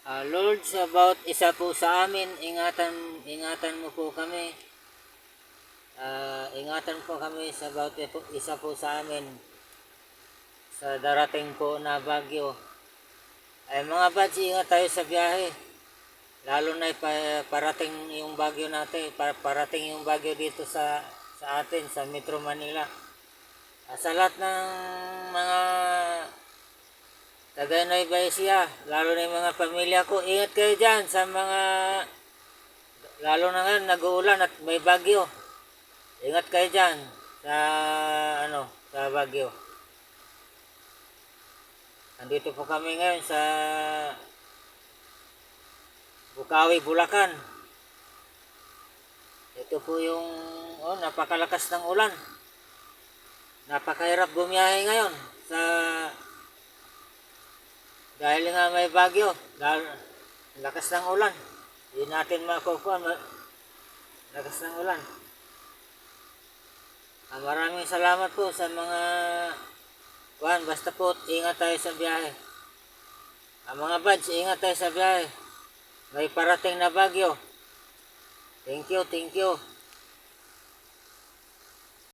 Lord, about isa po sa amin, ingatan mo po kami. Ingatan po kami sa about isa po sa amin sa darating po na bagyo. Ay mga bads, ingat tayo sa biyahe. Lalo na parating yung bagyo natin, parating yung bagyo dito sa atin, sa Metro Manila. Sa lahat ng mga taga Nueva Ecija, lalo na yung mga pamilya ko, ingat kayo dyan sa mga, lalo na ngayon nag-uulan at may bagyo. Ingat kayo dyan sa bagyo. Nandito po kami ngayon sa Bukawi, Bulacan. Ito po yung napakalakas ng ulan. Napakahirap bumiyahe ngayon dahil nga may bagyo, dahil lakas ng ulan. Hindi natin makukuha, lakas ng ulan. Maraming salamat po sa mga basta po ingat tayo sa biyahe. Mga buds, ingat tayo sa biyahe. May parating na bagyo. Thank you.